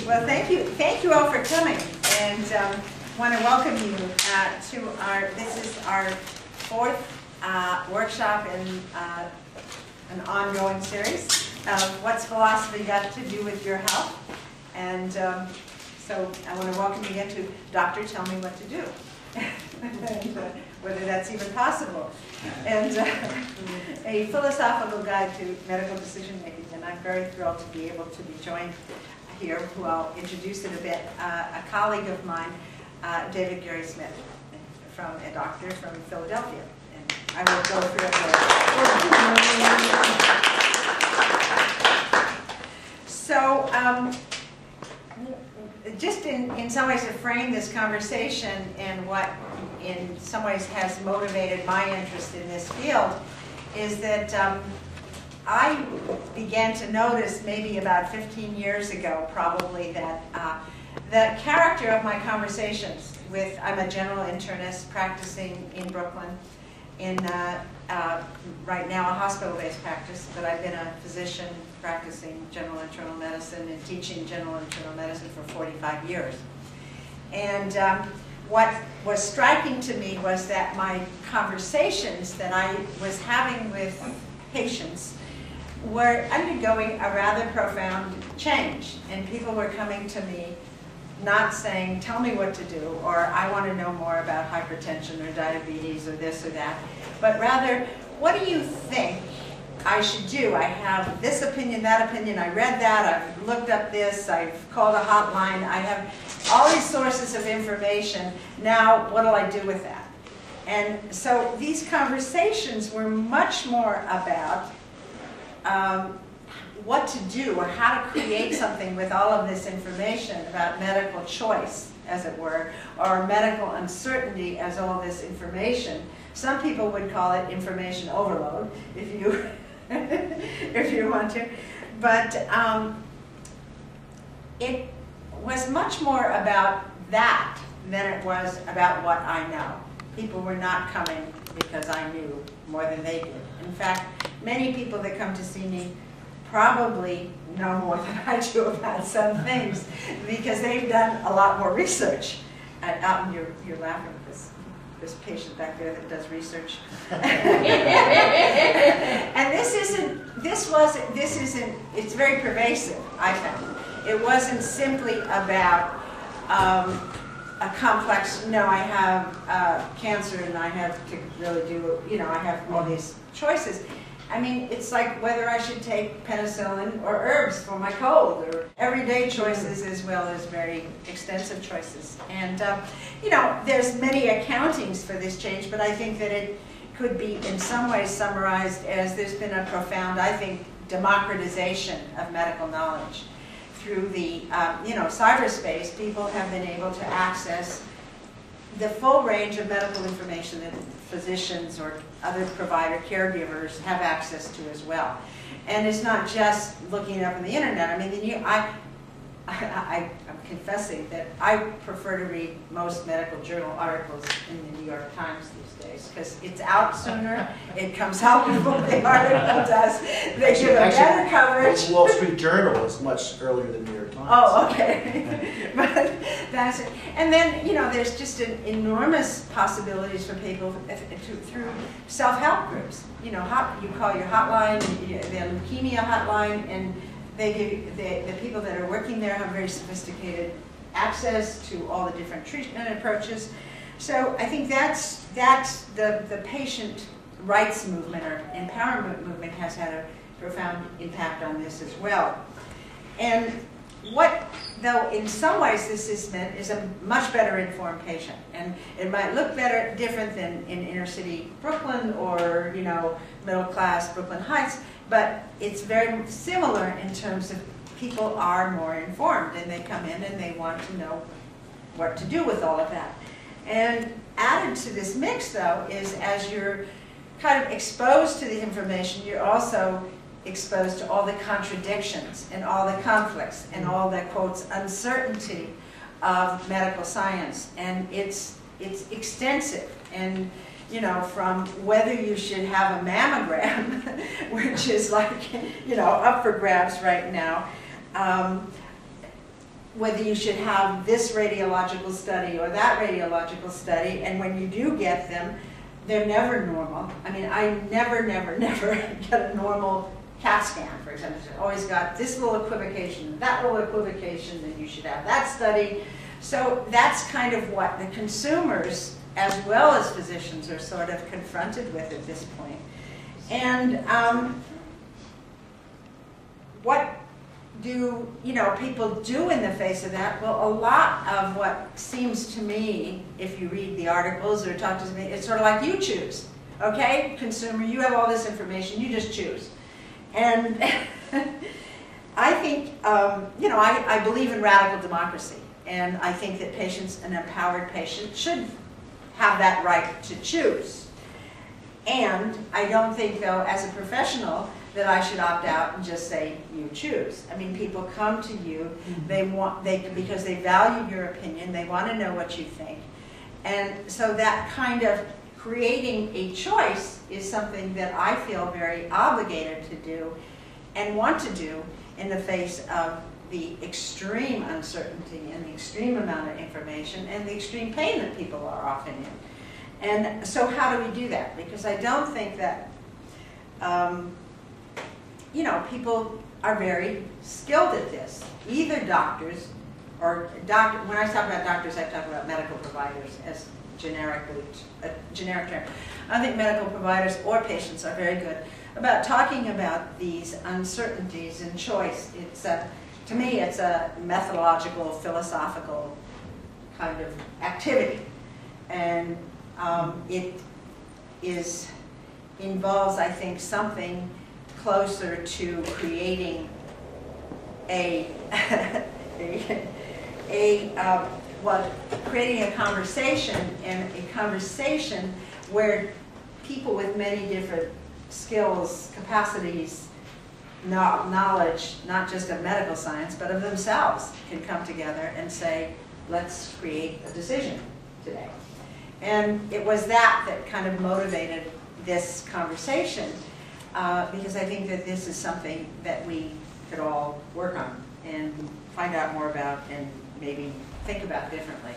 Well, thank you all for coming, and want to welcome you to this is our fourth workshop in an ongoing series of What's Philosophy Got to Do with Your Health? And so I want to welcome you again to Doctor, Tell Me What to Do, and whether that's even possible. And a philosophical guide to medical decision making, and I'm very thrilled to be able to be joined here, who I'll introduce in a bit, a colleague of mine, David Gary Smith, a doctor from Philadelphia. And I will go through it. So, just in some ways to frame this conversation and what in some ways has motivated my interest in this field is that I began to notice maybe about 15 years ago probably that the character of my conversations with, I'm a general internist practicing in Brooklyn in right now a hospital-based practice, but I've been a physician practicing general internal medicine and teaching general internal medicine for 45 years. And what was striking to me was that my conversations that I was having with patients were undergoing a rather profound change. And people were coming to me not saying, tell me what to do, or I want to know more about hypertension or diabetes or this or that, but rather, what do you think I should do? I have this opinion, that opinion, I read that, I've looked up this, I've called a hotline, I have all these sources of information. Now, what do I do with that? And so these conversations were much more about what to do or how to create something with all of this information about medical choice, as it were, or medical uncertainty as all this information. Some people would call it information overload, if you if you want to. But it was much more about that than it was about what I know. People were not coming because I knew more than they did. In fact, many people that come to see me probably know more than I do about some things because they've done a lot more research. You're laughing at this patient back there that does research. And it's very pervasive, I found. It wasn't simply about a complex, no, I have cancer and I have to really do, I have all these choices. I mean, it's like whether I should take penicillin or herbs for my cold, or everyday choices as well as very extensive choices. And, there's many accountings for this change, but I think that it could be in some ways summarized as there's been a profound, I think, democratization of medical knowledge. Through the, cyberspace, people have been able to access the full range of medical information that physicians or other provider caregivers have access to as well. And it's not just looking it up on the internet. I mean, I'm confessing that I prefer to read most medical journal articles in the New York Times these days because it's out sooner, it comes out before the article does. They give a better coverage. The Wall Street Journal is much earlier than the New York Times. Oh, okay. But that's it. And then, there's just enormous possibilities for people through self-help groups. You call your hotline, the leukemia hotline, and they give the people that are working there have very sophisticated access to all the different treatment approaches. So I think that's the patient rights movement or empowerment movement has had a profound impact on this as well. And what, though, in some ways this has meant is a much better informed patient. And it might look different than in inner city Brooklyn or, middle class Brooklyn Heights, but it's very similar in terms of people are more informed and they come in and they want to know what to do with all of that. And added to this mix, though, is as you're kind of exposed to the information, you're also exposed to all the contradictions and all the conflicts and all the, quotes, uncertainty of medical science. And it's extensive. And from whether you should have a mammogram, which is like, up for grabs right now, whether you should have this radiological study or that radiological study, and when you do get them, they're never normal. I mean, I never get a normal CAT scan, for example. It's always got this little equivocation, that little equivocation, then you should have that study. So that's kind of what the consumers, as well as physicians, are sort of confronted with at this point. And what do people do in the face of that? Well, a lot of what seems to me, if you read the articles or talk to me, it's sort of like you choose. Okay, consumer, you have all this information, you just choose. And I think, I believe in radical democracy. And I think that patients, an empowered patient, should have that right to choose. And I don't think, though, as a professional, that I should opt out and just say, you choose. I mean, people come to you, because they value your opinion, they want to know what you think. And so that kind of creating a choice is something that I feel very obligated to do and want to do in the face of the extreme uncertainty and the extreme amount of information and the extreme pain that people are often in. And so how do we do that? Because I don't think that, people are very skilled at this. Either doctors, or when I talk about doctors, I talk about medical providers as a generic term. I think medical providers or patients are very good about talking about these uncertainties in choice. To me, it's a methodological, philosophical kind of activity. And it involves, I think, something closer to creating creating a conversation, and a conversation where people with many different skills, capacities, knowledge, not just of medical science, but of themselves, can come together and say, let's create a decision today. And it was that kind of motivated this conversation, because I think that this is something that we could all work on and find out more about and maybe think about differently.